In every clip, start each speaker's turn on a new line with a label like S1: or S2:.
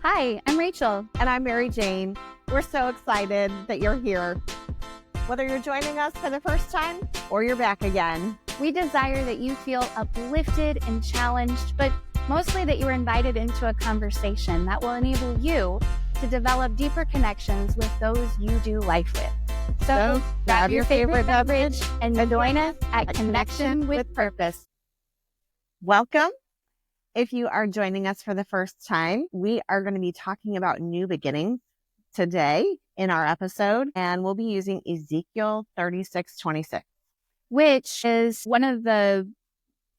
S1: Hi, I'm Rachel.
S2: And I'm Mary Jane. We're so excited that you're here. Whether you're joining us for the first time or you're back again,
S1: we desire that you feel uplifted and challenged, but mostly that you are invited into a conversation that will enable you to develop deeper connections with those you do life with. So grab your favorite beverage and join us at Connection with Purpose.
S2: Welcome. If you are joining us for the first time, we are going to be talking about new beginnings today in our episode, and we'll be using Ezekiel 36:26,
S1: which is one of the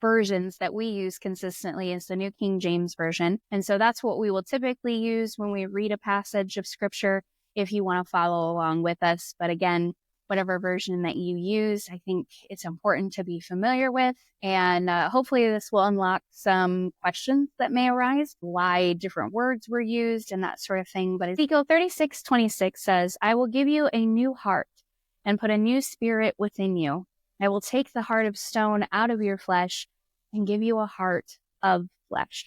S1: versions that we use consistently. Is the New King James Version. And so that's what we will typically use when we read a passage of scripture if you want to follow along with us. But again, whatever version that you use, I think it's important to be familiar with. And hopefully this will unlock some questions that may arise, why different words were used and that sort of thing. But Ezekiel 36:26 says, I will give you a new heart and put a new spirit within you. I will take the heart of stone out of your flesh and give you a heart of flesh.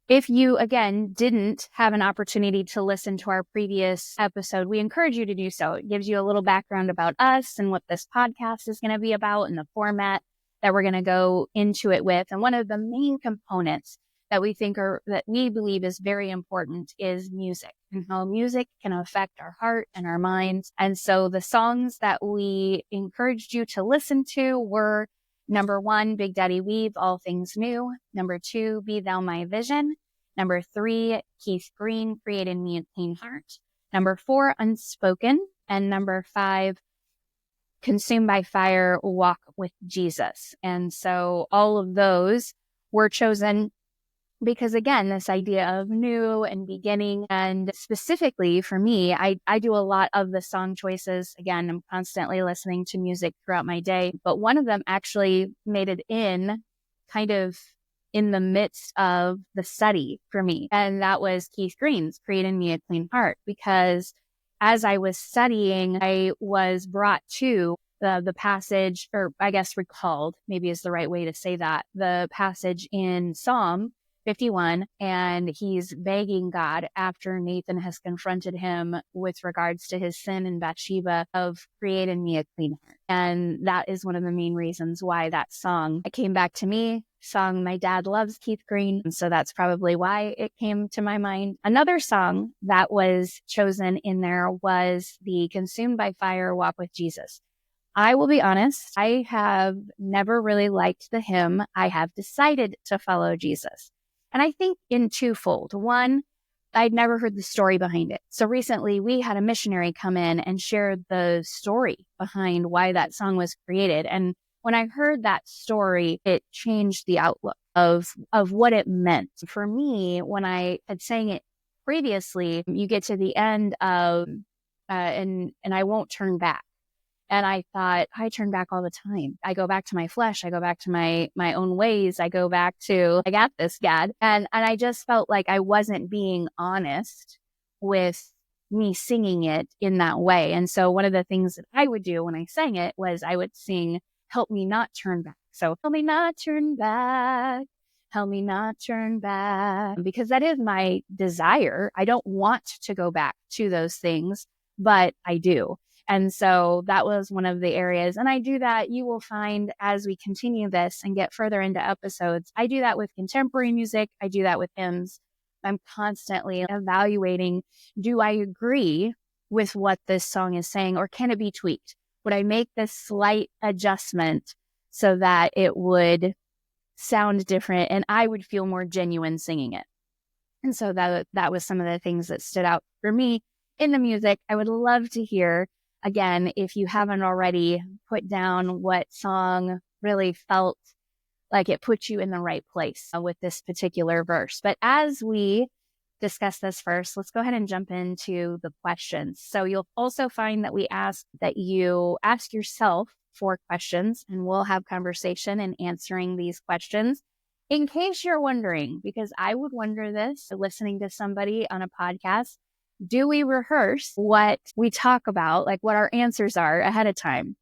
S1: If you, again, didn't have an opportunity to listen to our previous episode, we encourage you to do so. It gives you a little background about us and what this podcast is going to be about and the format that we're going to go into it with. And one of the main components that we believe is very important is music and how music can affect our heart and our minds. And so the songs that we encouraged you to listen to were number 1, Big Daddy Weave, All Things New. Number 2, Be Thou My Vision. Number 3, Keith Green, Create in Me a Clean Heart. Number 4, Unspoken. And number 5, Consumed by Fire, Walk with Jesus. And so all of those were chosen because, again, this idea of new and beginning, and specifically for me, I do a lot of the song choices. Again, I'm constantly listening to music throughout my day, but one of them actually made it in kind of in the midst of the study for me. And that was Keith Green's Create in Me a Clean Heart, because as I was studying, I was brought to the passage, or I guess recalled, maybe is the right way to say that, the passage in Psalm 51, and he's begging God after Nathan has confronted him with regards to his sin in Bathsheba of create in me a clean heart. And that is one of the main reasons why that song came back to me. Song, my dad loves Keith Green, and so that's probably why it came to my mind. Another song that was chosen in there was the Consumed by Fire, Walk with Jesus. I will be honest, I have never really liked the hymn, I Have Decided to Follow Jesus. And I think in twofold. One, I'd never heard the story behind it. So recently we had a missionary come in and share the story behind why that song was created. And when I heard that story, it changed the outlook of what it meant. For me, when I had sang it previously, you get to the end of, and I won't turn back. And I thought, I turn back all the time. I go back to my flesh. I go back to my own ways. I go back to, I got this, God. And I just felt like I wasn't being honest with me singing it in that way. And so one of the things that I would do when I sang it was I would sing, help me not turn back. So help me not turn back. Help me not turn back. Because that is my desire. I don't want to go back to those things, but I do. And so that was one of the areas. And I do that, you will find as we continue this and get further into episodes, I do that with contemporary music. I do that with hymns. I'm constantly evaluating, do I agree with what this song is saying, or can it be tweaked? Would I make this slight adjustment so that it would sound different and I would feel more genuine singing it? And so that was some of the things that stood out for me in the music. I would love to hear, again, if you haven't already, put down what song really felt like it put you in the right place with this particular verse. But as we discuss this first, let's go ahead and jump into the questions. So you'll also find that we ask that you ask yourself 4 questions, and we'll have conversation in answering these questions. In case you're wondering, because I would wonder this, listening to somebody on a podcast, do we rehearse what we talk about, like what our answers are ahead of time?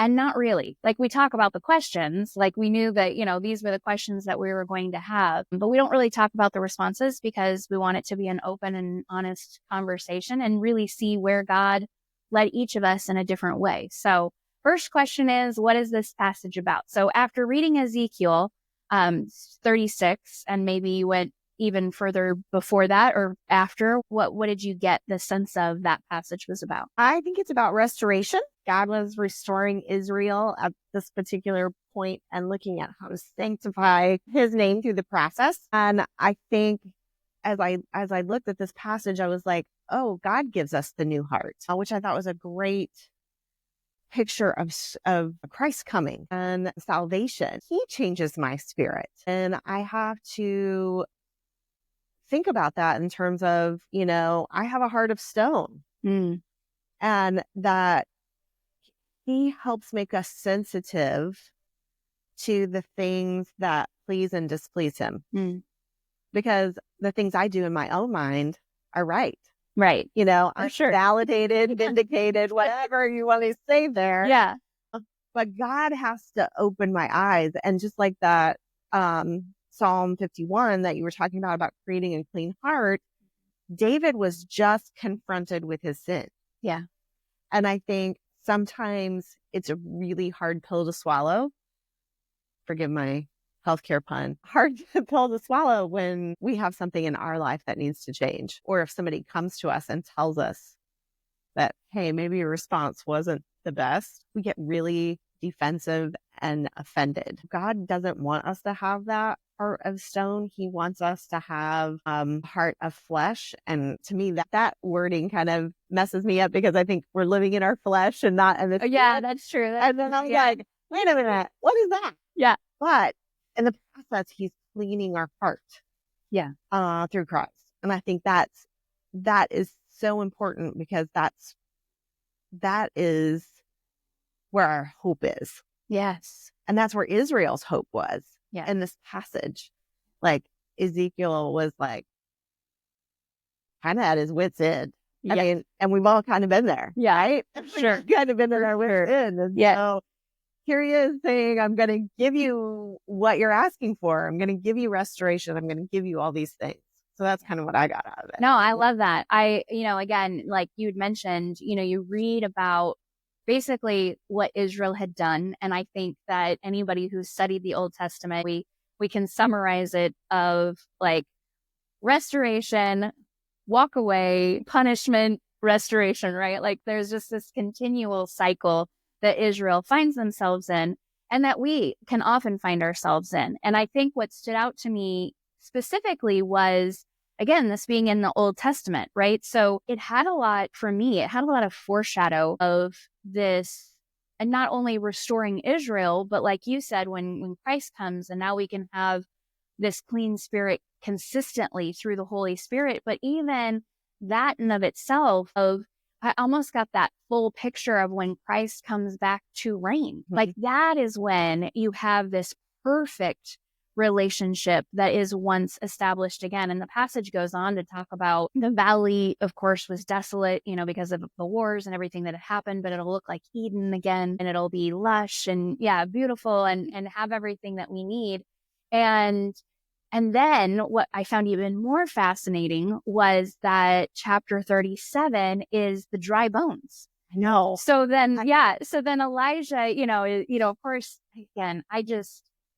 S1: And not really. Like, we talk about the questions, like we knew that, these were the questions that we were going to have, but we don't really talk about the responses because we want it to be an open and honest conversation and really see where God led each of us in a different way. So first question is, what is this passage about? So after reading Ezekiel 36, and maybe you went even further before that or after, what did you get the sense of that passage was about?
S2: I think it's about restoration. God was restoring Israel at this particular point and looking at how to sanctify his name through the process. And I think as I looked at this passage, I was like, oh, God gives us the new heart, which I thought was a great picture of Christ coming and salvation. He changes my spirit. And I have to think about that in terms of, I have a heart of stone. And that he helps make us sensitive to the things that please and displease him. Because the things I do in my own mind are right.
S1: Right.
S2: I'm validated, vindicated, whatever you want to say there.
S1: Yeah.
S2: But God has to open my eyes. And just like that Psalm 51 that you were talking about creating a clean heart, David was just confronted with his sin.
S1: Yeah.
S2: And I think sometimes it's a really hard pill to swallow. Forgive my healthcare pun. Hard pill to swallow when we have something in our life that needs to change. Or if somebody comes to us and tells us that, hey, maybe your response wasn't the best, we get really defensive and offended. God doesn't want us to have that heart of stone. He wants us to have heart of flesh. And to me, that wording kind of messes me up because I think we're living in our flesh and not in the spirit.
S1: Yeah, that's true.
S2: And then I'm like, wait a minute, what is that?
S1: Yeah.
S2: But in the process, he's cleaning our heart.
S1: Yeah.
S2: Through Christ. And I think that is so important because that is where our hope is.
S1: Yes.
S2: And that's where Israel's hope was.
S1: Yeah.
S2: In this passage. Like Ezekiel was like kind of at his wit's end.
S1: Yeah.
S2: I mean, and we've all kind of been there.
S1: Yeah.
S2: Right?
S1: Sure.
S2: We've kind of been at our wit's end. And so here he is saying, I'm going to give you what you're asking for. I'm going to give you restoration. I'm going to give you all these things. So that's kind of what I got out of it.
S1: No, I love that. Again, like you'd mentioned, you read about basically what Israel had done. And I think that anybody who's studied the Old Testament, we can summarize it of like restoration, walk away, punishment, restoration, right? Like there's just this continual cycle that Israel finds themselves in and that we can often find ourselves in. And I think what stood out to me specifically was, again, this being in the Old Testament, right? So it had a lot of foreshadow of this, and not only restoring Israel, but like you said, when Christ comes and now we can have this clean spirit consistently through the Holy Spirit, but even that in of itself I almost got that full picture of when Christ comes back to reign. Mm-hmm. Like that is when you have this perfect relationship that is once established again. And the passage goes on to talk about the valley, of course, was desolate, because of the wars and everything that had happened, but it'll look like Eden again and it'll be lush and beautiful and have everything that we need. And then what I found even more fascinating was that chapter 37 is the dry bones.
S2: I know.
S1: So then Elijah, of course, again,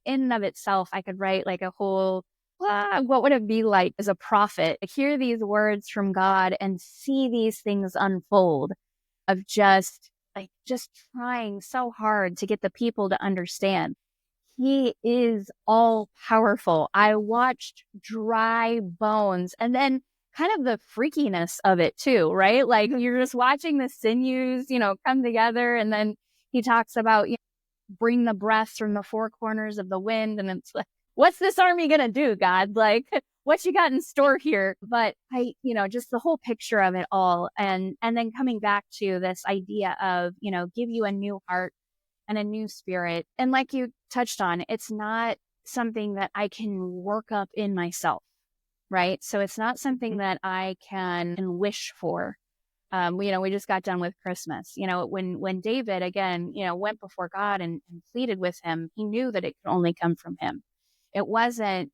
S1: in and of itself, I could write like a whole, what would it be like as a prophet to hear these words from God and see these things unfold of just trying so hard to get the people to understand. He is all powerful. I watched dry bones and then kind of the freakiness of it too, right? Like you're just watching the sinews, come together. And then he talks about, bring the breath from the four corners of the wind. And it's like, what's this army going to do, God? Like what you got in store here? But just the whole picture of it all. And then coming back to this idea of, give you a new heart and a new spirit. And like you touched on, it's not something that I can work up in myself, right? So it's not something that I can wish for. We just got done with Christmas. When David, again, went before God and pleaded with him, he knew that it could only come from him. It wasn't,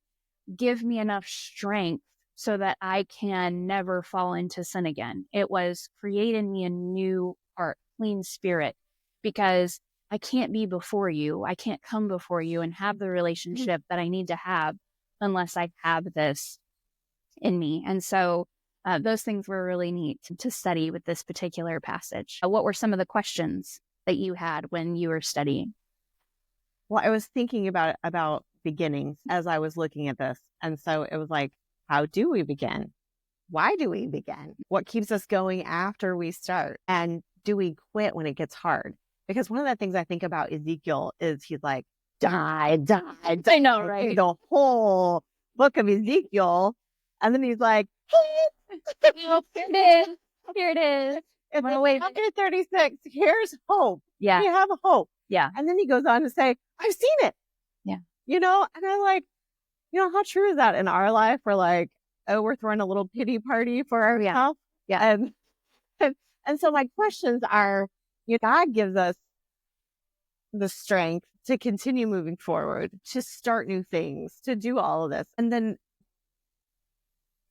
S1: give me enough strength so that I can never fall into sin again. It was, create in me a new heart, clean spirit, because I can't be before you. I can't come before you and have the relationship that I need to have unless I have this in me. And so those things were really neat to study with this particular passage. What were some of the questions that you had when you were studying?
S2: Well, I was thinking about beginnings as I was looking at this. And so it was like, how do we begin? Why do we begin? What keeps us going after we start? And do we quit when it gets hard? Because one of the things I think about Ezekiel is he's like, die, die, die.
S1: I know, right?
S2: The whole book of Ezekiel. And then he's like,
S1: here it is. Here it is.
S2: It's chapter 36. Here's hope.
S1: Yeah.
S2: We have a hope.
S1: Yeah.
S2: And then he goes on to say, I've seen it.
S1: Yeah.
S2: And I'm like, how true is that in our life? We're like, oh, we're throwing a little pity party for ourselves.
S1: Yeah.
S2: And so my questions are, God gives us the strength to continue moving forward, to start new things, to do all of this. And then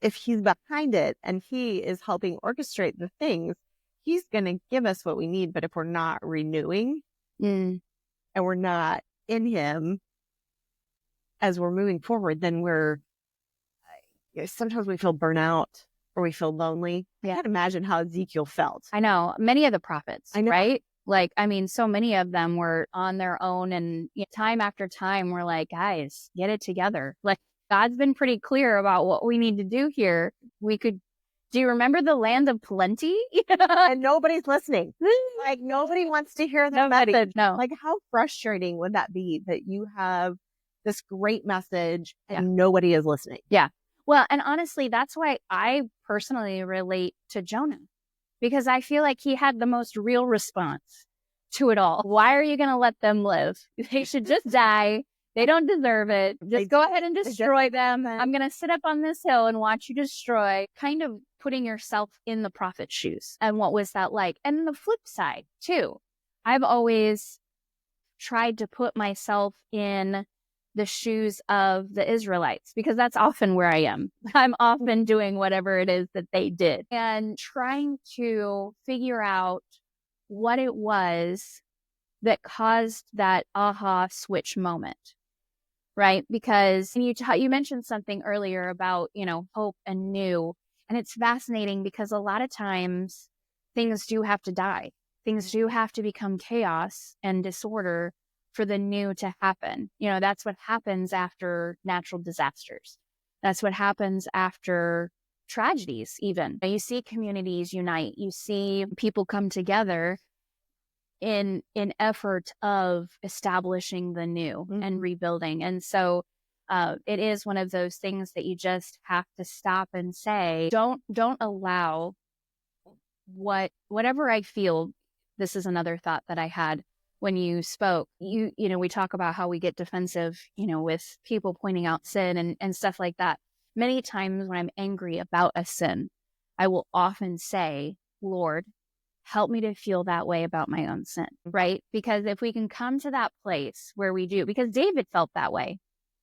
S2: if he's behind it and he is helping orchestrate the things, he's going to give us what we need. But if we're not renewing and we're not in him as we're moving forward, then sometimes we feel burnout or we feel lonely.
S1: Yeah.
S2: I can't imagine how Ezekiel felt.
S1: I know. Many of the prophets,
S2: I know.
S1: right? So many of them were on their own, and time after time, we're like, guys, get it together. God's been pretty clear about what we need to do here. Do you remember the land of plenty?
S2: And nobody's listening. Nobody wants to hear the message.
S1: No.
S2: How frustrating would that be that you have this great message and nobody is listening?
S1: Yeah. Well, and honestly, that's why I personally relate to Jonah, because I feel like he had the most real response to it all. Why are you going to let them live? They should just die. They don't deserve it. Just go ahead and destroy them. I'm going to sit up on this hill and watch you destroy. Kind of putting yourself in the prophet's shoes. And what was that like? And the flip side, too. I've always tried to put myself in the shoes of the Israelites, because that's often where I am. I'm often doing whatever it is that they did and trying to figure out what it was that caused that aha switch moment, right? Because you mentioned something earlier about, hope and new. And it's fascinating because a lot of times things do have to die. Things do have to become chaos and disorder for the new to happen. That's what happens after natural disasters. That's what happens after tragedies, even. You see communities unite. You see people come together in effort of establishing the new and rebuilding. And so it is one of those things that you just have to stop and say, don't allow whatever I feel. This is another thought that I had when you spoke. We talk about how we get defensive, with people pointing out sin and stuff like that. Many times when I'm angry about a sin, I will often say, Lord, help me to feel that way about my own sin, right? Because if we can come to that place where we do, because David felt that way,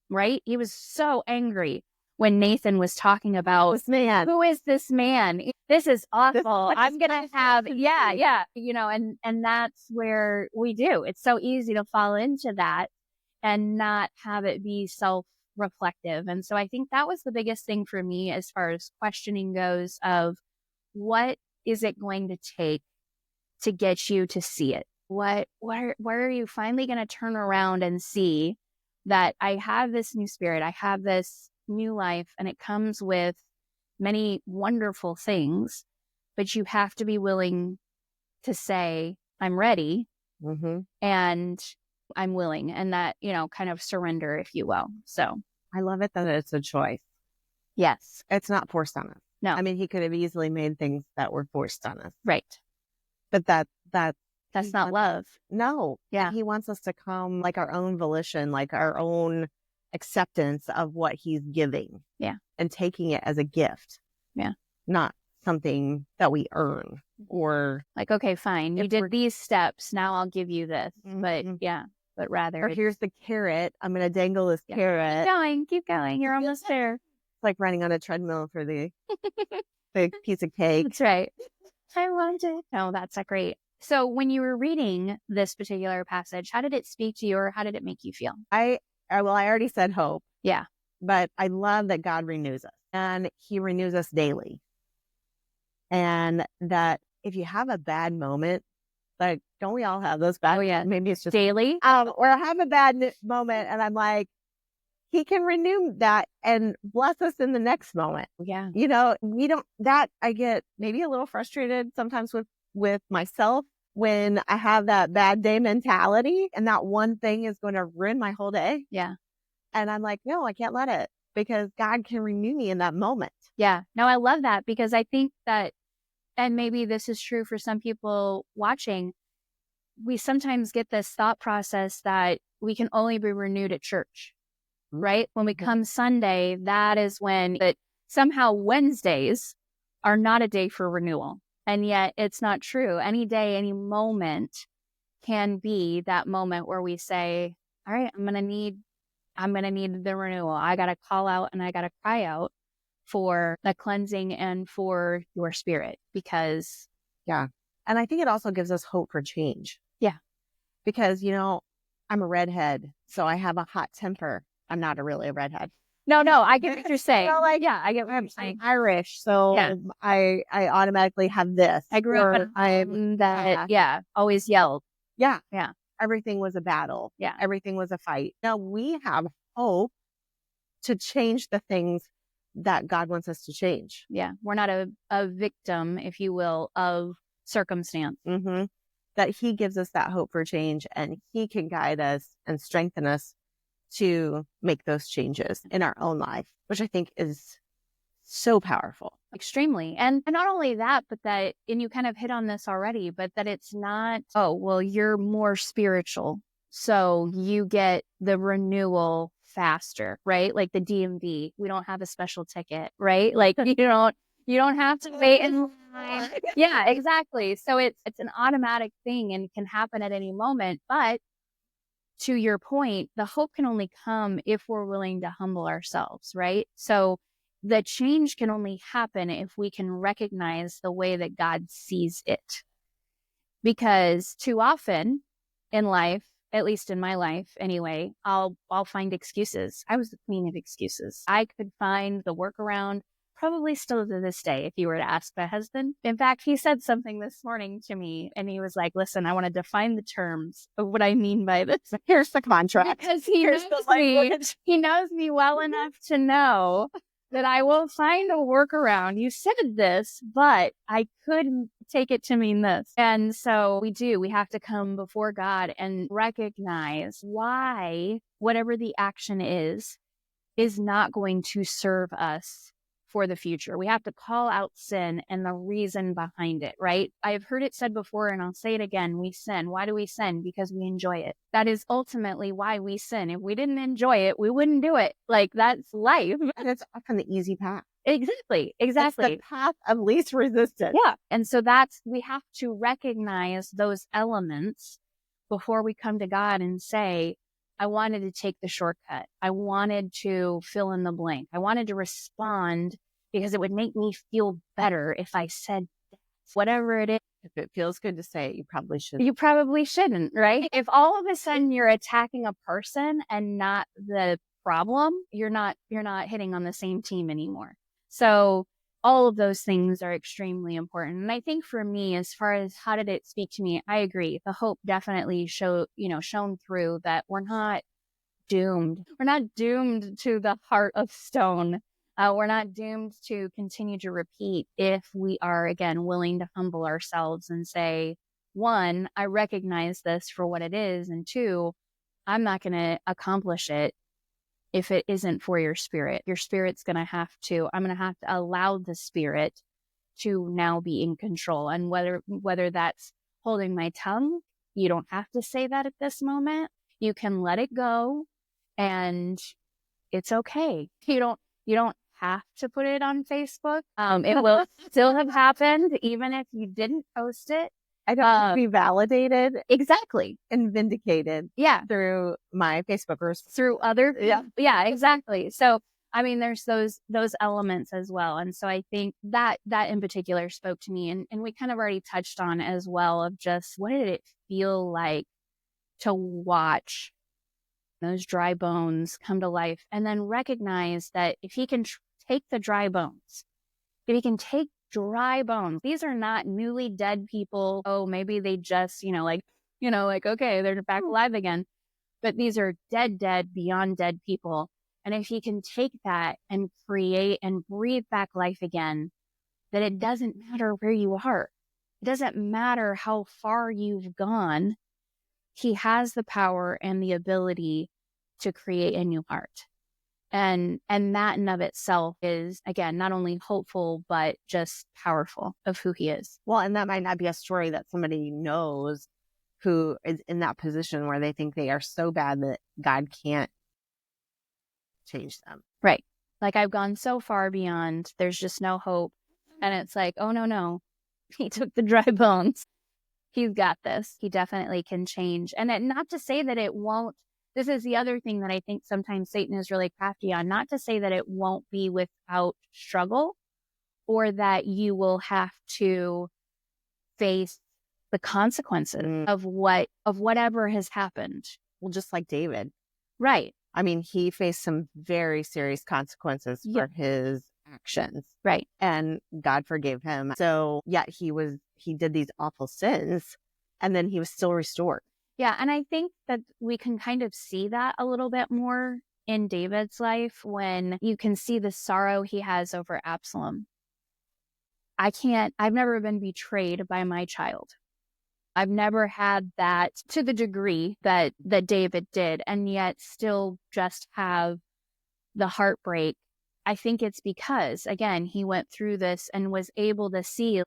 S1: right? He was so angry when Nathan was talking about
S2: this man.
S1: Who is this man? This is awful. I'm going to have, and that's where we do. It's so easy to fall into that and not have it be self-reflective. And so I think that was the biggest thing for me as far as questioning goes, of what is it going to take to get you to see it? Where are you finally going to turn around and see that I have this new spirit, I have this new life, and it comes with many wonderful things, but you have to be willing to say, I'm ready and I'm willing, and that, kind of surrender, if you will. So
S2: I love it that it's a choice.
S1: Yes.
S2: It's not forced on us.
S1: No.
S2: I mean, he could have easily made things that were forced on us.
S1: Right.
S2: But
S1: that's not love.
S2: No.
S1: Yeah.
S2: He wants us to come like our own volition, like our own acceptance of what he's giving.
S1: Yeah.
S2: And taking it as a gift.
S1: Yeah.
S2: Not something that we earn. or
S1: like, okay, fine, you did these steps, now I'll give you this. But but rather,
S2: or here's the carrot, I'm going to dangle this carrot.
S1: Keep going, you're almost there.
S2: It's like running on a treadmill for the piece of cake.
S1: That's right. I want it. Oh, that's great. So when you were reading this particular passage, how did it speak to you, or how did it make you feel?
S2: I already said hope.
S1: Yeah.
S2: But I love that God renews us, and he renews us daily. And that if you have a bad moment, like, don't we all have those bad?
S1: Oh, yeah.
S2: Maybe it's just
S1: daily.
S2: Or I have a bad moment and I'm like, he can renew that and bless us in the next moment.
S1: Yeah.
S2: I get maybe a little frustrated sometimes with myself when I have that bad day mentality and that one thing is going to ruin my whole day.
S1: Yeah.
S2: And I'm like, no, I can't let it, because God can renew me in that moment.
S1: Yeah. No, I love that, because I think that, and maybe this is true for some people watching, we sometimes get this thought process that we can only be renewed at church, right? When we come Sunday, that is when, but somehow Wednesdays are not a day for renewal. And yet it's not true. Any day, any moment can be that moment where we say, all right, I'm going to need the renewal. I got to call out and I got to cry out for the cleansing and for your spirit, because.
S2: Yeah. And I think it also gives us hope for change.
S1: Yeah.
S2: Because, I'm a redhead, so I have a hot temper. I'm not really a redhead.
S1: No, I get what you're saying. I get what you're saying.
S2: I'm Irish, so I automatically have this.
S1: I grew up in a that always yelled.
S2: Yeah. Everything was a battle.
S1: Yeah.
S2: Everything was a fight. Now we have hope to change the things that God wants us to change.
S1: Yeah. We're not a victim, if you will, of circumstance.
S2: Mm-hmm. That he gives us that hope for change, and he can guide us and strengthen us to make those changes in our own life, which I think is so powerful.
S1: Extremely. And not only that, but that, and you kind of hit on this already, but that it's not, oh, well, you're more spiritual, so you get the renewal faster, right? Like the DMV, we don't have a special ticket, right? Like you don't have to wait in line. Yeah, exactly. So it's an automatic thing and can happen at any moment. But to your point, the hope can only come if we're willing to humble ourselves, right? So the change can only happen if we can recognize the way that God sees it. Because too often in life, at least in my life anyway, I'll find excuses. I was the queen of excuses. I could find the workaround, probably still to this day, if you were to ask my husband. In fact, he said something this morning to me, and he was like, listen, I want to define the terms of what I mean by this.
S2: Here's the contract.
S1: Because he knows me well enough to know that I will find a workaround. You said this, but I could take it to mean this. And so we have to come before God and recognize why whatever the action is not going to serve us for the future. We have to call out sin and the reason behind it, right? I've heard it said before, and I'll say it again. We sin. Why do we sin? Because we enjoy it. That is ultimately why we sin. If we didn't enjoy it, we wouldn't do it. Like, that's life.
S2: And it's often the easy path.
S1: Exactly.
S2: It's the path of least resistance.
S1: Yeah. And so we have to recognize those elements before we come to God and say, I wanted to take the shortcut. I wanted to fill in the blank. I wanted to respond because it would make me feel better if I said whatever it is.
S2: If it feels good to say it, you probably shouldn't.
S1: You probably shouldn't, right? If all of a sudden you're attacking a person and not the problem, you're not hitting on the same team anymore. So all of those things are extremely important. And I think for me, as far as how did it speak to me, I agree. The hope definitely shone through that we're not doomed. We're not doomed to the heart of stone. We're not doomed to continue to repeat if we are, again, willing to humble ourselves and say, one, I recognize this for what it is. And two, I'm not going to accomplish it if it isn't for your spirit. Your spirit's I'm going to have to allow the spirit to now be in control. And whether that's holding my tongue, you don't have to say that at this moment. You can let it go and it's okay. You don't have to put it on Facebook. It will still have happened, even if you didn't post it.
S2: I don't have to be validated
S1: Exactly.
S2: and vindicated through my Facebookers.
S1: Through other. Yeah, exactly. So, I mean, there's those elements as well. And so I think that in particular spoke to me. And we kind of already touched on as well of just what did it feel like to watch those dry bones come to life, and then recognize that if he can take the dry bones, if he can take dry bones, these are not newly dead people. Oh, maybe they just, okay, they're back alive again. But these are dead, beyond dead people. And if he can take that and create and breathe back life again, that it doesn't matter where you are. It doesn't matter how far you've gone. He has the power and the ability to create a new heart. And that in of itself is, again, not only hopeful, but just powerful of who he is.
S2: Well, and that might not be a story that somebody knows who is in that position where they think they are so bad that God can't change them.
S1: Right. Like, I've gone so far beyond, there's just no hope. And it's like, oh, no. He took the dry bones. He's got this. He definitely can change. And not to say that it won't. This is the other thing that I think sometimes Satan is really crafty on. Not to say that it won't be without struggle, or that you will have to face the consequences of whatever has happened.
S2: Well, just like David.
S1: Right.
S2: I mean, he faced some very serious consequences for his actions.
S1: Right.
S2: And God forgave him. So he did these awful sins, and then he was still restored.
S1: Yeah. And I think that we can kind of see that a little bit more in David's life when you can see the sorrow he has over Absalom. I've never been betrayed by my child. I've never had that to the degree that David did, and yet still just have the heartbreak. I think it's because, again, he went through this and was able to see,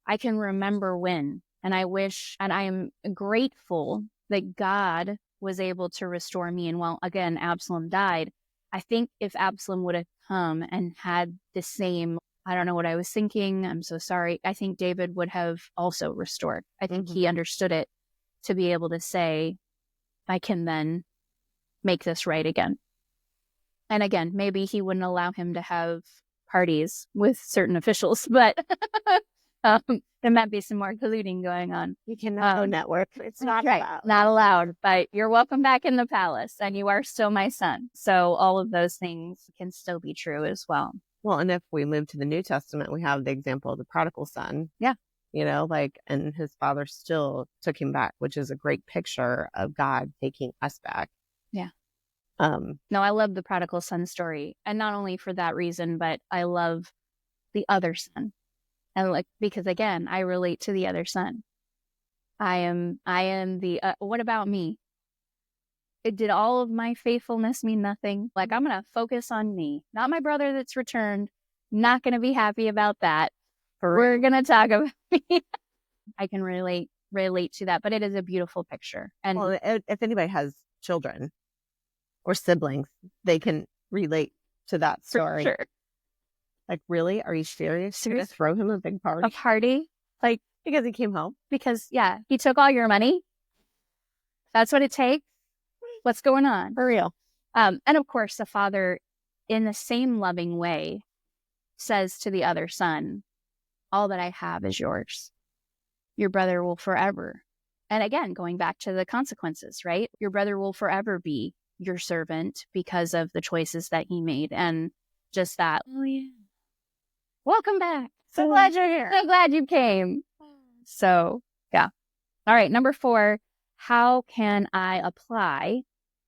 S1: I can remember when, and I wish, and I am grateful that God was able to restore me. And while, again, Absalom died, I think if Absalom would have come and had the same, I don't know what I was thinking, I'm so sorry, I think David would have also restored. I think he understood it to be able to say, I can then make this right again. And again, maybe he wouldn't allow him to have parties with certain officials, but there might be some more colluding going on.
S2: You cannot network. It's not allowed.
S1: Not allowed, but you're welcome back in the palace, and you are still my son. So all of those things can still be true as well.
S2: Well, and if we move to the New Testament, we have the example of the prodigal son.
S1: Yeah.
S2: And his father still took him back, which is a great picture of God taking us back.
S1: Yeah. No, I love the prodigal son story. And not only for that reason, but I love the other son. And because again, I relate to the other son. I am the, what about me? Did all of my faithfulness mean nothing? I'm going to focus on me, not my brother that's returned. Not going to be happy about that. We're going to talk about me. I can relate to that, but it is a beautiful picture. And
S2: well, if anybody has children or siblings, they can relate to that story.
S1: For sure.
S2: Really? Are you serious? You're going to throw him a big party?
S1: A party?
S2: Because he came home?
S1: Because, he took all your money. That's what it takes. What's going on?
S2: For real.
S1: And of course, the father, in the same loving way, says to the other son, all that I have is yours. Your brother will forever. And again, going back to the consequences, right? Your brother will forever be your servant because of the choices that he made. And just that, oh yeah, welcome back.
S2: So glad you're here.
S1: So glad you came. So, yeah. All right. Number 4, how can I apply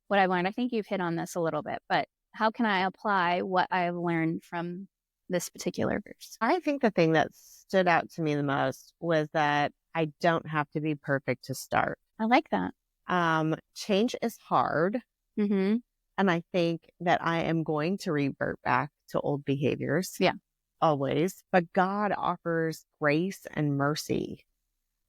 S1: what I've learned? I think you've hit on this a little bit, but how can I apply what I've learned from this particular verse?
S2: I think the thing that stood out to me the most was that I don't have to be perfect to start.
S1: I like that.
S2: Change is hard.
S1: Mm-hmm.
S2: And I think that I am going to revert back to old behaviors.
S1: Yeah.
S2: Always. But God offers grace and mercy.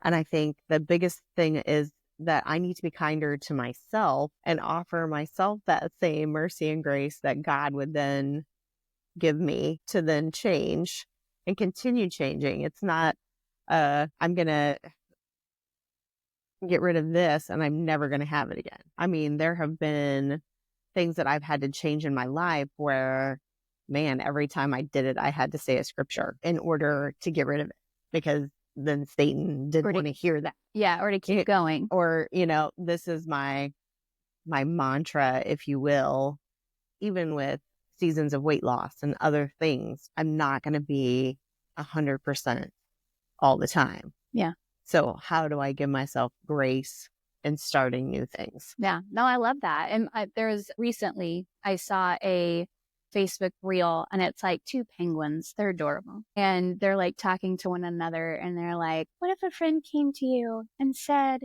S2: And I think the biggest thing is that I need to be kinder to myself and offer myself that same mercy and grace that God would then give me to then change and continue changing. It's not, I'm going to get rid of this and I'm never going to have it again. I mean, there have been things that I've had to change in my life where, man, every time I did it, I had to say a scripture in order to get rid of it, because then Satan didn't want to hear that.
S1: Yeah, or to keep going.
S2: Or, this is my mantra, if you will, even with seasons of weight loss and other things. I'm not going to be 100% all the time.
S1: Yeah.
S2: So how do I give myself grace in starting new things?
S1: Yeah, no, I love that. And recently I saw a Facebook reel, and it's like two penguins. They're adorable. And they're like talking to one another, and they're like, what if a friend came to you and said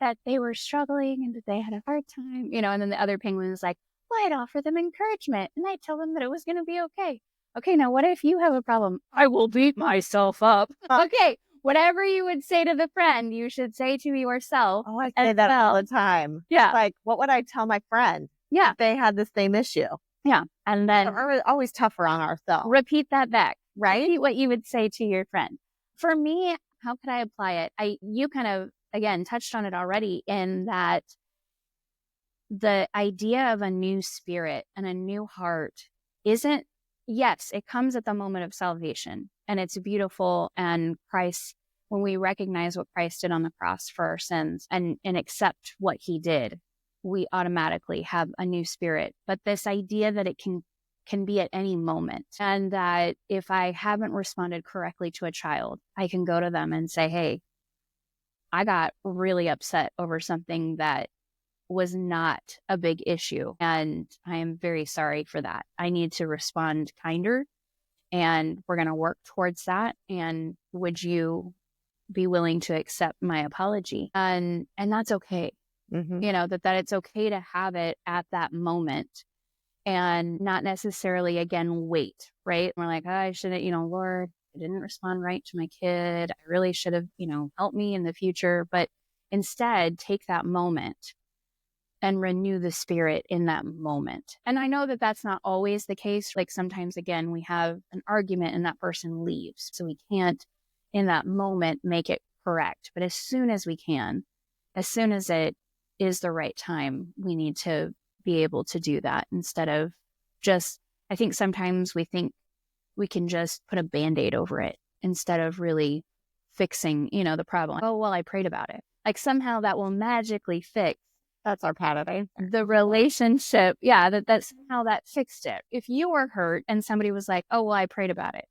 S1: that they were struggling and that they had a hard time, and then the other penguin is like, well, I'd offer them encouragement and I'd tell them that it was going to be okay. Okay, now what if you have a problem? I will beat myself up. Okay. Whatever you would say to the friend, you should say to yourself.
S2: Oh, I say that all the time.
S1: Yeah.
S2: Like, what would I tell my friend?
S1: Yeah.
S2: If they had the same issue?
S1: Yeah. And then
S2: we're always tougher on ourselves.
S1: Repeat that back, right? Repeat what you would say to your friend. For me, how could I apply it? You kind of, again, touched on it already, in that the idea of a new spirit and a new heart isn't, yes, it comes at the moment of salvation. And it's beautiful. And Christ, when we recognize what Christ did on the cross for our sins and accept what he did, we automatically have a new spirit. But this idea that it can be at any moment, and that if I haven't responded correctly to a child, I can go to them and say, hey, I got really upset over something that was not a big issue, and I am very sorry for that. I need to respond kinder, and we're going to work towards that. And would you be willing to accept my apology? And that's okay.
S2: Mm-hmm.
S1: That it's okay to have it at that moment, and not necessarily, again, wait, right? We're like, oh, I shouldn't, Lord, I didn't respond right to my kid. I really should have, helped me in the future. But instead, take that moment and renew the spirit in that moment. And I know that that's not always the case. Like sometimes, again, we have an argument and that person leaves. So we can't in that moment make it correct. But as soon as we can, as soon as it is the right time, we need to be able to do that, instead of just, I think sometimes we think we can just put a Band-Aid over it instead of really fixing, the problem. Oh, well, I prayed about it. Like somehow that will magically fix.
S2: That's our paradigm.
S1: The relationship. Yeah, that's somehow that fixed it. If you were hurt and somebody was like, oh, well, I prayed about it.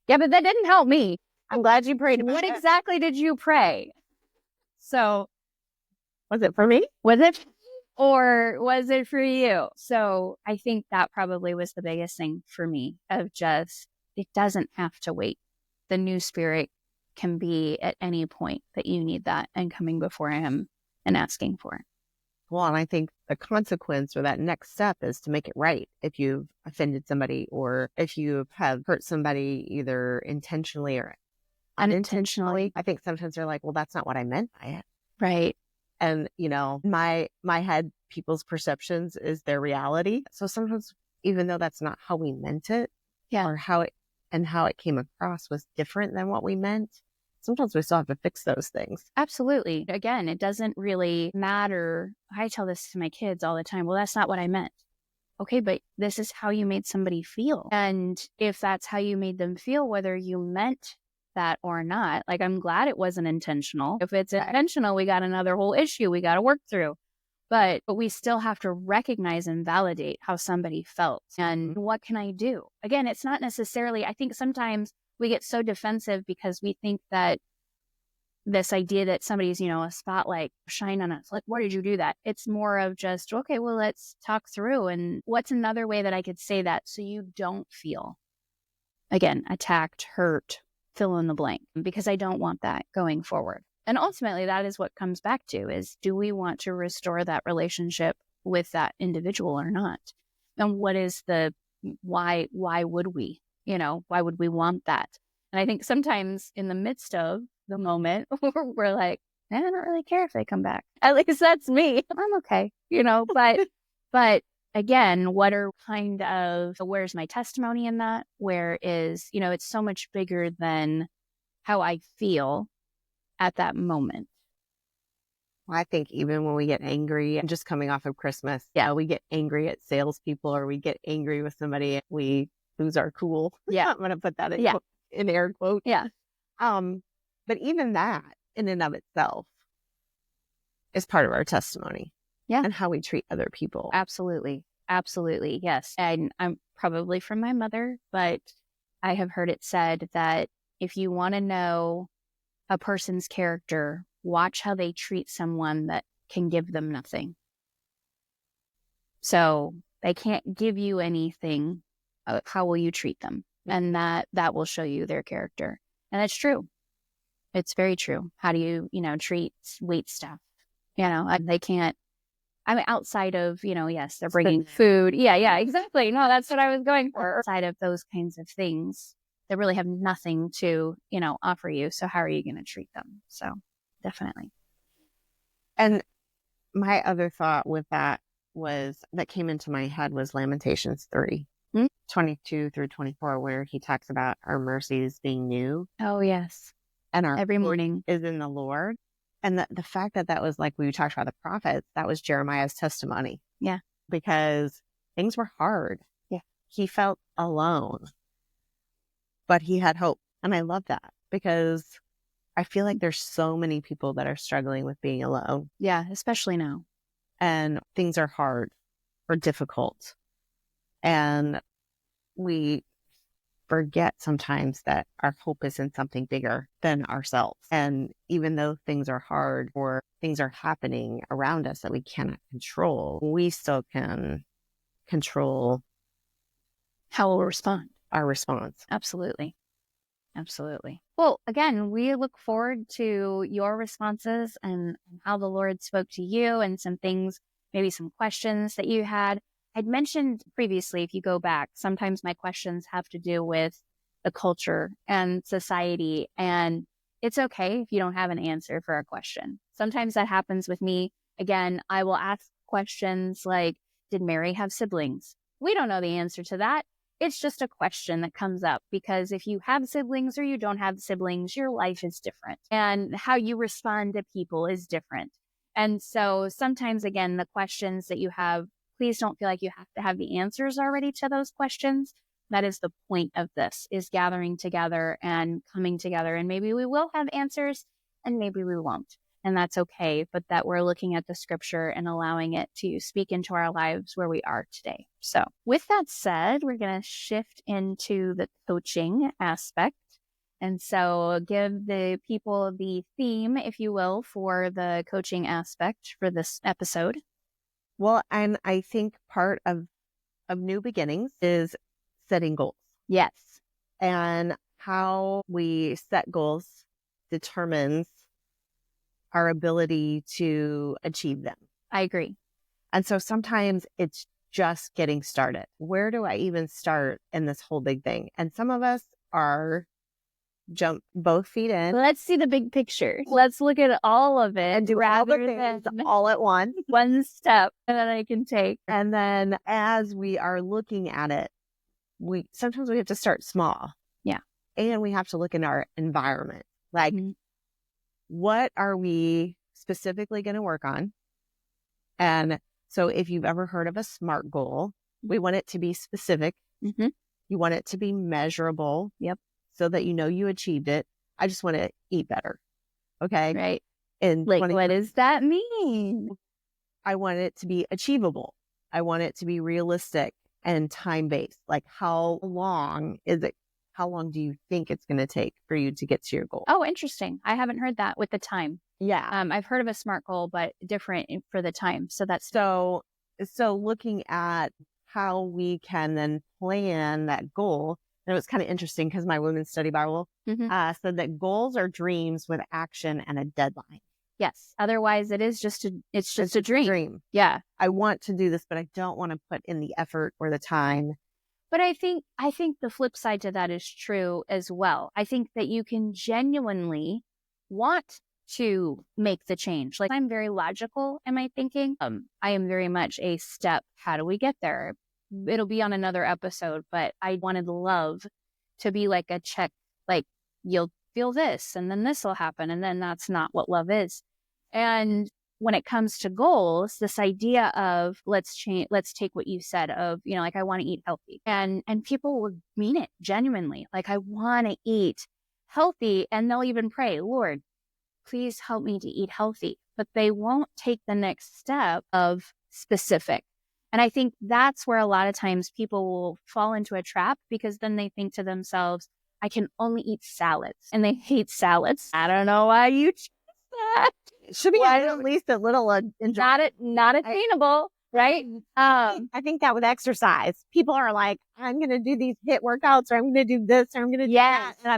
S1: Yeah, but that didn't help me.
S2: I'm glad you prayed about
S1: it. What
S2: it.
S1: exactly did you pray? So.
S2: Was it for me?
S1: Was it? Or was it for you? So I think that probably was the biggest thing for me, of just, it doesn't have to wait. The new spirit can be at any point that you need that, and coming before him and asking for it.
S2: Well, and I think the consequence, or that next step, is to make it right. If you've offended somebody, or if you have hurt somebody either intentionally or unintentionally, I think sometimes they're like, well, that's not what I meant by it.
S1: Right.
S2: And, my head, people's perceptions is their reality. So sometimes, even though that's not how we meant it, or how it came across was different than what we meant, sometimes we still have to fix those things.
S1: Absolutely. Again, it doesn't really matter. I tell this to my kids all the time. Well, that's not what I meant. Okay, but this is how you made somebody feel. And if that's how you made them feel, whether you meant that or not, like, I'm glad it wasn't intentional. If it's intentional, we got another whole issue we got to work through. But we still have to recognize and validate how somebody felt. And what can I do? Again, it's not necessarily, I think sometimes we get so defensive because we think that this idea that somebody's, a spotlight shine on us. Like, why did you do that? It's more of just, okay, well, let's talk through. And what's another way that I could say that so you don't feel, again, attacked, hurt, fill in the blank, because I don't want that going forward. And ultimately, that is what comes back to is, do we want to restore that relationship with that individual or not? And what is why would we, why would we want that? And I think sometimes in the midst of the moment, we're like, I don't really care if they come back. At least that's me. I'm okay, but again, what are kind of, where's my testimony in that? Where is, it's so much bigger than how I feel at that moment.
S2: I think even when we get angry, and just coming off of Christmas, we get angry at salespeople or we get angry with somebody, we lose our cool.
S1: Yeah.
S2: I'm going to put that
S1: Yeah.
S2: in air quotes.
S1: Yeah.
S2: But even that in and of itself is part of our testimony.
S1: Yeah.
S2: And how we treat other people.
S1: Absolutely. Absolutely. Yes. And I'm probably from my mother, but I have heard it said that if you want to know a person's character, watch how they treat someone that can give them nothing. So they can't give you anything. How will you treat them? And that will show you their character. And that's true. It's very true. How do you, treat wait staff? They can't, outside of, yes, they're bringing food. Yeah, exactly. No, that's what I was going for. Outside of those kinds of things, they really have nothing to, offer you. So how are you going to treat them? So definitely.
S2: And my other thought with that came into my head was Lamentations 3, 22 through 24, where he talks about our mercies being new.
S1: Oh, yes.
S2: And our
S1: every morning
S2: is in the Lord. And the fact that was like, we talked about the prophets, that was Jeremiah's testimony.
S1: Yeah.
S2: Because things were hard.
S1: Yeah.
S2: He felt alone, but he had hope. And I love that because I feel like there's so many people that are struggling with being alone.
S1: Yeah, especially now.
S2: And things are hard or difficult. And we forget sometimes that our hope is in something bigger than ourselves. And even though things are hard or things are happening around us that we cannot control, we still can control
S1: how we'll respond.
S2: Our response.
S1: Absolutely. Absolutely. Well, again, we look forward to your responses and how the Lord spoke to you and some things, maybe some questions that you had. I'd mentioned previously, if you go back, sometimes my questions have to do with the culture and society. And it's okay if you don't have an answer for a question. Sometimes that happens with me. Again, I will ask questions like, did Mary have siblings? We don't know the answer to that. It's just a question that comes up because if you have siblings or you don't have siblings, your life is different and how you respond to people is different. And so sometimes, again, the questions that you have, please don't feel like you have to have the answers already to those questions. That is the point of this, is gathering together and coming together. And maybe we will have answers and maybe we won't. And that's okay, but that we're looking at the scripture and allowing it to speak into our lives where we are today. So with that said, we're going to shift into the coaching aspect. And so give the people the theme, if you will, for the coaching aspect for this episode.
S2: Well, and I think part of new beginnings is setting goals.
S1: Yes.
S2: And how we set goals determines our ability to achieve them.
S1: I agree.
S2: And so sometimes it's just getting started. Where do I even start in this whole big thing? And some of us are jump both feet in.
S1: Let's see the big picture. Let's look at all of it
S2: and do
S1: rather
S2: all the things
S1: than
S2: all at once.
S1: One step that I can take.
S2: And then as we are looking at it, sometimes we have to start small.
S1: Yeah.
S2: And we have to look in our environment. Like, what are we specifically going to work on? And so if you've ever heard of a SMART goal, we want it to be specific.
S1: Mm-hmm.
S2: You want it to be measurable.
S1: Yep.
S2: So that you know you achieved it. I just want to eat better. Okay.
S1: Right.
S2: And
S1: like, what does that mean?
S2: I want it to be achievable. I want it to be realistic and time-based. Like, how long is it? How long do you think it's going to take for you to get to your goal?
S1: Oh, interesting. I haven't heard that with the time.
S2: Yeah.
S1: I've heard of a SMART goal, but different for the time. So that's
S2: so looking at how we can then plan that goal. And it was kind of interesting because my women's study Bible said that goals are dreams with action and a deadline.
S1: Yes. Otherwise, it's just a dream. Yeah.
S2: I want to do this, but I don't want to put in the effort or the time.
S1: But I think the flip side to that is true as well. I think that you can genuinely want to make the change. Like, I'm very logical in my thinking. I am very much a step. How do we get there? It'll be on another episode, but I wanted love to be like a check, like you'll feel this and then this will happen. And then that's not what love is. And when it comes to goals, this idea of let's take what you said of, like I want to eat healthy, and people will mean it genuinely. Like, I want to eat healthy, and they'll even pray, Lord, please help me to eat healthy, but they won't take the next step of specific. And I think that's where a lot of times people will fall into a trap, because then they think to themselves, I can only eat salads, and they hate salads. I don't know why you choose that.
S2: It should be at least a little enjoyable.
S1: Not attainable, right?
S2: I think that with exercise, people are like, I'm going to do these HIIT workouts, or I'm going to do this, or I'm going to do that. And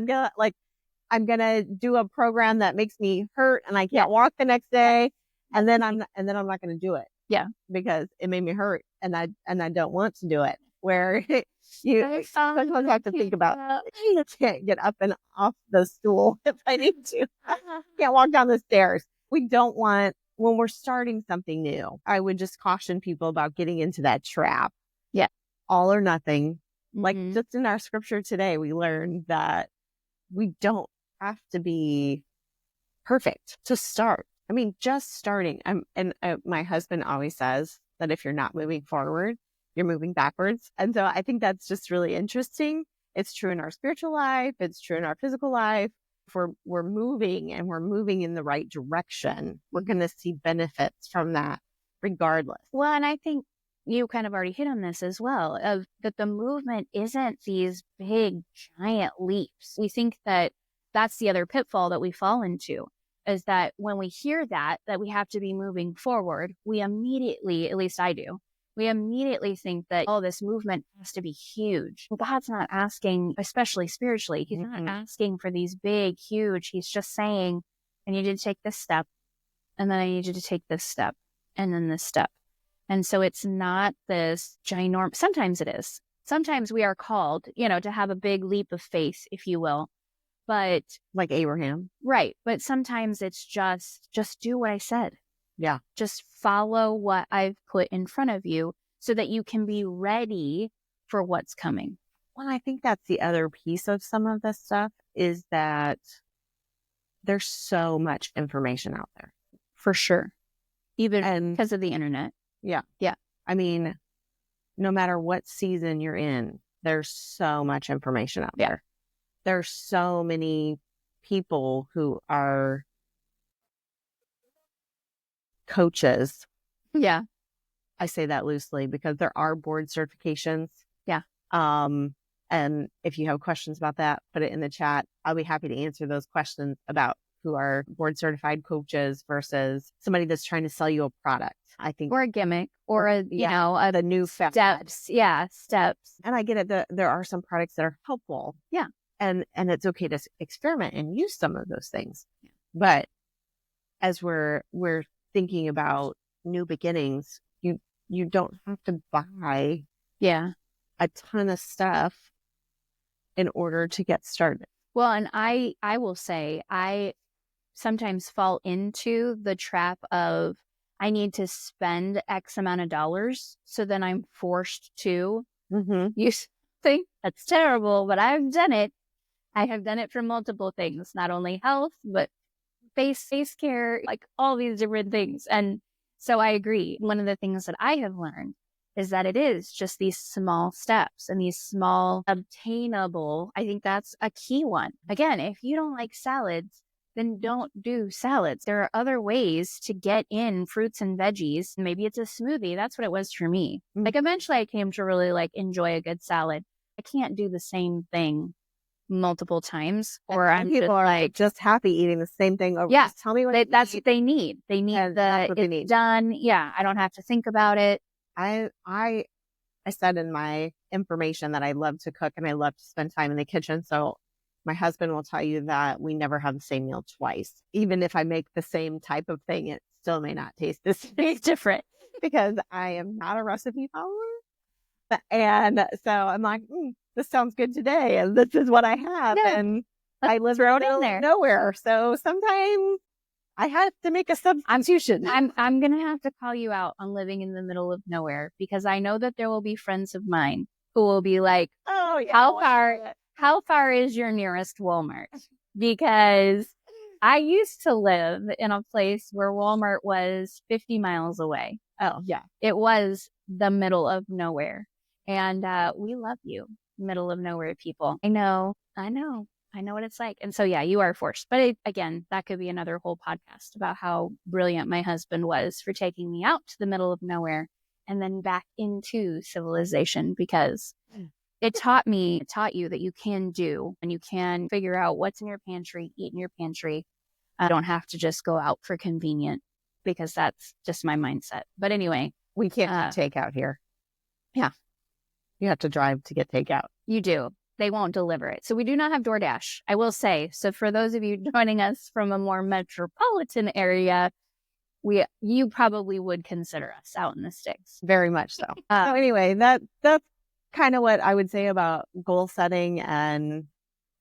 S2: I'm going to do a program that makes me hurt and I can't walk the next day. And then I'm not going to do it.
S1: Yeah.
S2: Because it made me hurt and I don't want to do it. Where you sometimes have to think about, I can't get up and off the stool if I need to. Can't walk down the stairs. We don't want, when we're starting something new, I would just caution people about getting into that trap.
S1: Yeah.
S2: All or nothing. Like just in our scripture today, we learned that we don't have to be perfect to start. I mean, just starting. My husband always says that if you're not moving forward, you're moving backwards. And so I think that's just really interesting. It's true in our spiritual life. It's true in our physical life. If we're moving and we're moving in the right direction, we're going to see benefits from that regardless.
S1: Well, and I think you kind of already hit on this as well, of that the movement isn't these big, giant leaps. We think that that's the other pitfall that we fall into, is that when we hear that we have to be moving forward, we immediately, at least I do, we immediately think that, oh, this movement has to be huge. God's not asking, especially spiritually, he's not asking for these big, huge. He's just saying, I need you to take this step, and then I need you to take this step, and then this step. And so it's not this ginormous, sometimes it is. Sometimes we are called, to have a big leap of faith, if you will. But
S2: like Abraham.
S1: Right. But sometimes it's just do what I said.
S2: Yeah.
S1: Just follow what I've put in front of you so that you can be ready for what's coming.
S2: Well, I think that's the other piece of some of this stuff, is that there's so much information out there.
S1: For sure. Even because of the internet.
S2: Yeah.
S1: Yeah.
S2: I mean, no matter what season you're in, there's so much information out there. There's so many people who are coaches.
S1: Yeah.
S2: I say that loosely because there are board certifications.
S1: Yeah.
S2: And if you have questions about that, put it in the chat. I'll be happy to answer those questions about who are board certified coaches versus somebody that's trying to sell you a product. I think,
S1: or a gimmick, or
S2: the new
S1: steps. Yeah, steps.
S2: And I get it. There are some products that are helpful.
S1: Yeah.
S2: And it's okay to experiment and use some of those things. Yeah. But as we're thinking about new beginnings, you don't have to buy a ton of stuff in order to get started.
S1: Well, and I will say, I sometimes fall into the trap of, I need to spend X amount of dollars, so then I'm forced to use something. That's terrible, but I've done it. I have done it for multiple things, not only health, but face care, like all these different things. And so I agree. One of the things that I have learned is that it is just these small steps and these small obtainable. I think that's a key one. Again, if you don't like salads, then don't do salads. There are other ways to get in fruits and veggies. Maybe it's a smoothie. That's what it was for me. Like, eventually I came to really enjoy a good salad. I can't do the same thing multiple times, or I'm
S2: people are just happy eating the same thing over.
S1: Yeah.
S2: Just tell me what
S1: that's what they need. They need it's done. Yeah. I don't have to think about it.
S2: I said in my information that I love to cook and I love to spend time in the kitchen. So my husband will tell you that we never have the same meal twice. Even if I make the same type of thing, it still may not taste the same.
S1: It's different
S2: because I am not a recipe follower. And so I'm like, this sounds good today. And this is what I have.
S1: Yeah.
S2: And I live in nowhere. So sometimes I had to make a substitution.
S1: I'm going to have to call you out on living in the middle of nowhere, because I know that there will be friends of mine who will be like,
S2: oh, yeah.
S1: how far is your nearest Walmart? Because I used to live in a place where Walmart was 50 miles away.
S2: Oh, yeah.
S1: It was the middle of nowhere. And we love you, middle of nowhere people. I know what it's like. And so, yeah, you are forced. But again, that could be another whole podcast about how brilliant my husband was for taking me out to the middle of nowhere and then back into civilization, because it taught you that you can do, and you can figure out what's in your pantry, eat in your pantry. I don't have to just go out for convenient, because that's just my mindset. But anyway.
S2: We can't do takeout here.
S1: Yeah.
S2: You have to drive to get takeout.
S1: You do. They won't deliver it. So we do not have DoorDash, I will say. So for those of you joining us from a more metropolitan area, you probably would consider us out in the sticks.
S2: Very much so. So anyway, that's kind of what I would say about goal setting. And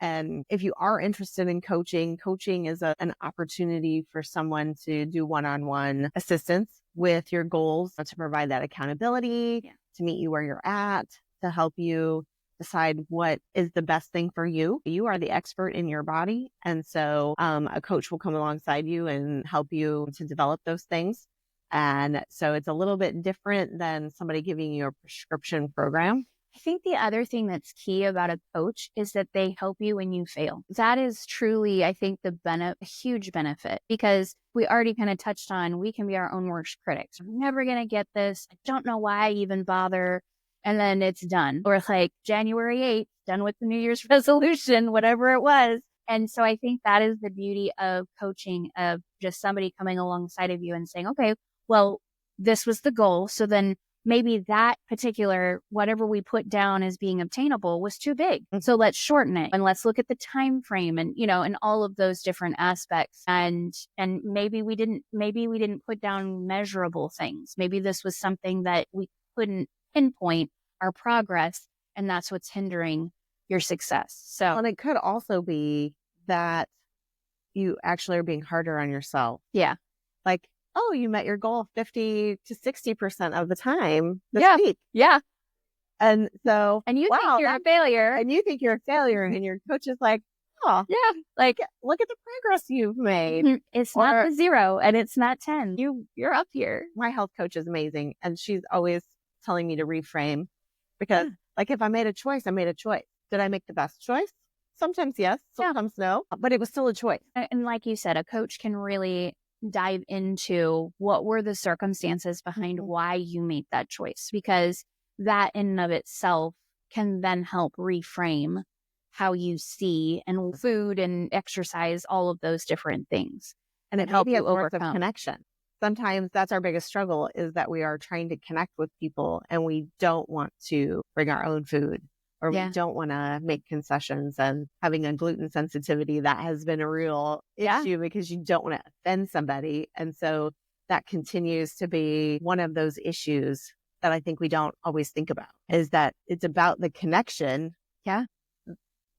S2: if you are interested in coaching is an opportunity for someone to do one-on-one assistance with your goals, to provide that accountability, to meet you where you're at, to help you decide what is the best thing for you. You are the expert in your body. And so a coach will come alongside you and help you to develop those things. And so it's a little bit different than somebody giving you a prescription program.
S1: I think the other thing that's key about a coach is that they help you when you fail. That is truly, I think, a huge benefit, because we already kind of touched on, we can be our own worst critics. I'm never going to get this. I don't know why I even bother. And then it's done. Or like January 8th, done with the New Year's resolution, whatever it was. And so I think that is the beauty of coaching, of just somebody coming alongside of you and saying, okay, well, this was the goal. So then maybe that particular, whatever we put down as being obtainable was too big. So let's shorten it, and let's look at the time frame, and, and all of those different aspects. And maybe we didn't put down measurable things. Maybe this was something that we couldn't pinpoint our progress, and that's what's hindering your success. So,
S2: and it could also be that you actually are being harder on yourself.
S1: Yeah.
S2: Like, oh, you met your goal 50 to 60% of the time this week.
S1: Yeah.
S2: And so,
S1: and you think you're a failure.
S2: And you think you're a failure. And your coach is like, oh,
S1: yeah, like,
S2: look at the progress you've made.
S1: It's not the 0 and it's not 10. You're up here.
S2: My health coach is amazing. And she's always telling me to reframe, because like, if I made a choice, I made a choice. Did I make the best choice? Sometimes yes, sometimes no, but it was still a choice.
S1: And like you said, a coach can really dive into what were the circumstances behind why you made that choice, because that in and of itself can then help reframe how you see and food and exercise, all of those different things.
S2: And it helps you overcome connection. Sometimes that's our biggest struggle, is that we are trying to connect with people and we don't want to bring our own food, or we don't want to make concessions. And having a gluten sensitivity, that has been a real issue, because you don't want to offend somebody. And so that continues to be one of those issues that I think we don't always think about, is that it's about the connection,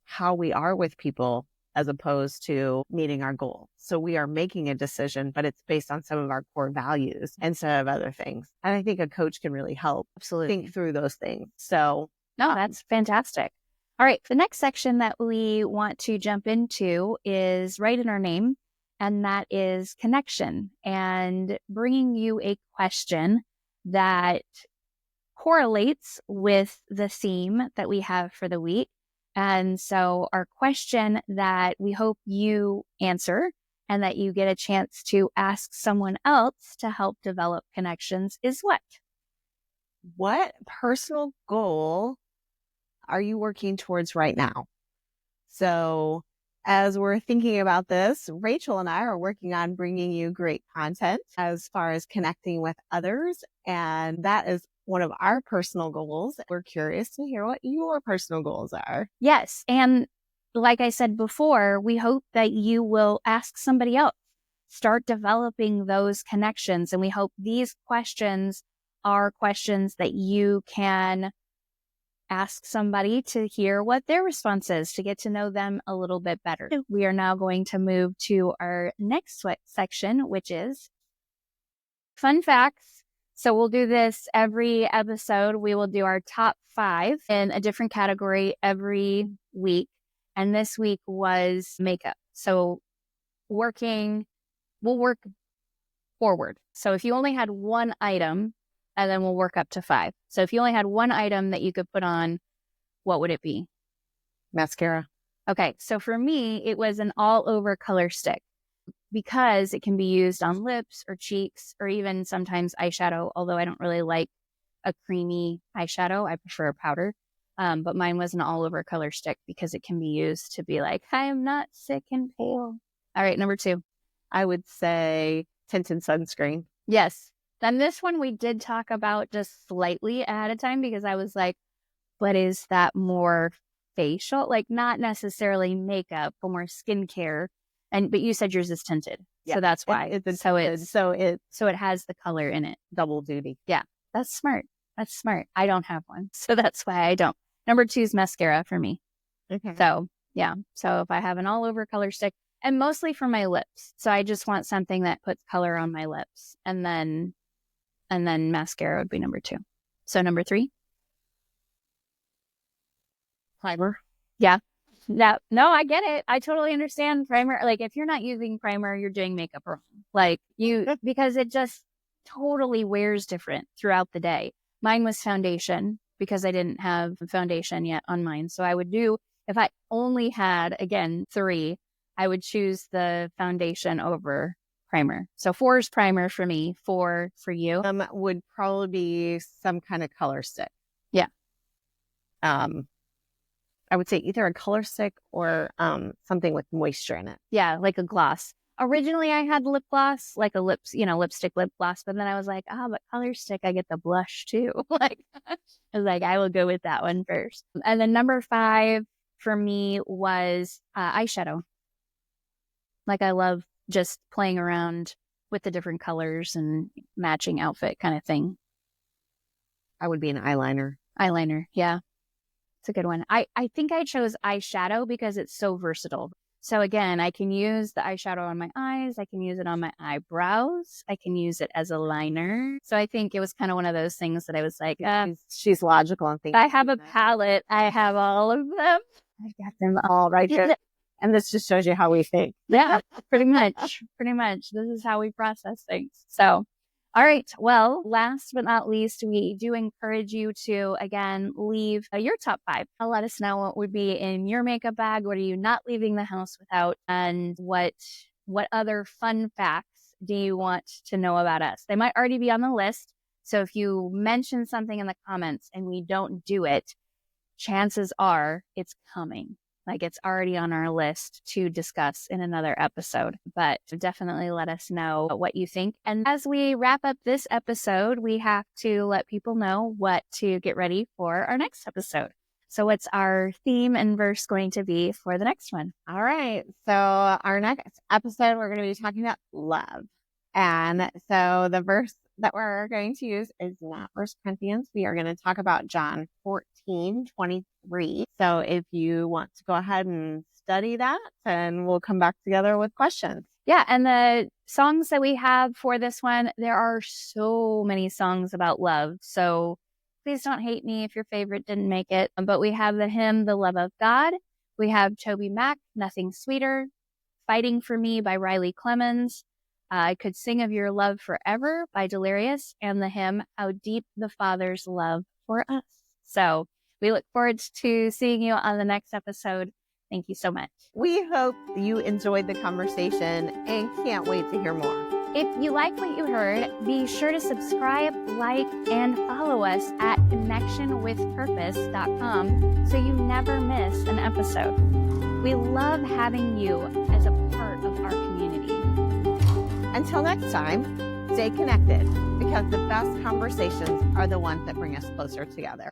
S2: how we are with people, as opposed to meeting our goal. So we are making a decision, but it's based on some of our core values instead of other things. And I think a coach can really help think through those things. So
S1: no, that's fantastic. All right. The next section that we want to jump into is right in our name, and that is connection, and bringing you a question that correlates with the theme that we have for the week. And so our question that we hope you answer and that you get a chance to ask someone else to help develop connections is what?
S2: What personal goal are you working towards right now? So as we're thinking about this, Rachel and I are working on bringing you great content as far as connecting with others. And that is one of our personal goals. We're curious to hear what your personal goals are.
S1: Yes. And like I said before, we hope that you will ask somebody else, start developing those connections. And we hope these questions are questions that you can ask somebody to hear what their response is, to get to know them a little bit better. We are now going to move to our next section, which is fun facts. So we'll do this every episode. We will do our top 5 in a different category every week. And this week was makeup. So we'll work forward. So if you only had one item, and then we'll work up to 5. So if you only had one item that you could put on, what would it be?
S2: Mascara.
S1: Okay. So for me, it was an all over color stick because it can be used on lips or cheeks or even sometimes eyeshadow, although I don't really like a creamy eyeshadow. I prefer a powder. But mine was an all over color stick because it can be used to be like, I am not sick and pale. All right. Number 2.
S2: I would say tinted sunscreen.
S1: Yes. Then this one we did talk about just slightly ahead of time because I was like, but is that more facial? Like not necessarily makeup, but more skincare. But you said yours is tinted. Yeah. So that's why. So it has the color in it.
S2: Double duty.
S1: Yeah. That's smart. I don't have one. So that's why I don't. Number 2 is mascara for me.
S2: Okay.
S1: So yeah. So if I have an all over color stick and mostly for my lips. So I just want something that puts color on my lips and then mascara would be number 2. So number 3.
S2: Primer.
S1: Yeah. No, I get it. I totally understand primer. Like if you're not using primer, you're doing makeup wrong. Like because it just totally wears different throughout the day. Mine was foundation because I didn't have foundation yet on mine. So I would do, if I only had, again, 3, I would choose the foundation over primer. So 4 is primer for me. 4 for you.
S2: Would probably be some kind of color stick.
S1: Yeah.
S2: I would say either a color stick or something with moisture in it.
S1: Yeah, like a gloss. Originally, I had lip gloss, like a lipstick lip gloss. But then I was like, but color stick, I get the blush too. Like, I was like, I will go with that one first. And then number 5 for me was eyeshadow. Like I love just playing around with the different colors and matching outfit kind of thing.
S2: I would be an eyeliner.
S1: Eyeliner, yeah. It's a good one. I think I chose eyeshadow because it's so versatile. So again, I can use the eyeshadow on my eyes. I can use it on my eyebrows. I can use it as a liner. So I think it was kind of one of those things that I was like,
S2: she's logical and thinking.
S1: I have a palette. I have all of them. I've got them
S2: all right here. And this just shows you how we think.
S1: Yeah, pretty much. This is how we process things. So, all right. Well, last but not least, we do encourage you to, again, leave your top 5. Let us know what would be in your makeup bag. What are you not leaving the house without? And what other fun facts do you want to know about us? They might already be on the list. So if you mention something in the comments and we don't do it, chances are it's coming. Like it's already on our list to discuss in another episode, but definitely let us know what you think. And as we wrap up this episode, we have to let people know what to get ready for our next episode. So what's our theme and verse going to be for the next one?
S2: All right. So our next episode, we're going to be talking about love. And so the verse that we're going to use is not 1 Corinthians. We are going to talk about John 14:23. So if you want to go ahead and study that, then we'll come back together with questions.
S1: Yeah. And the songs that we have for this one, there are so many songs about love. So please don't hate me if your favorite didn't make it. But we have the hymn, The Love of God. We have Toby Mac, Nothing Sweeter. Fighting for Me by Riley Clemens. I Could Sing of Your Love Forever by Delirious, and the hymn, How Deep the Father's Love for Us. So we look forward to seeing you on the next episode. Thank you so much.
S2: We hope you enjoyed the conversation and can't wait to hear more.
S1: If you like what you heard, be sure to subscribe, like, and follow us at connectionwithpurpose.com so you never miss an episode. We love having you as a part of our community.
S2: Until next time, stay connected because the best conversations are the ones that bring us closer together.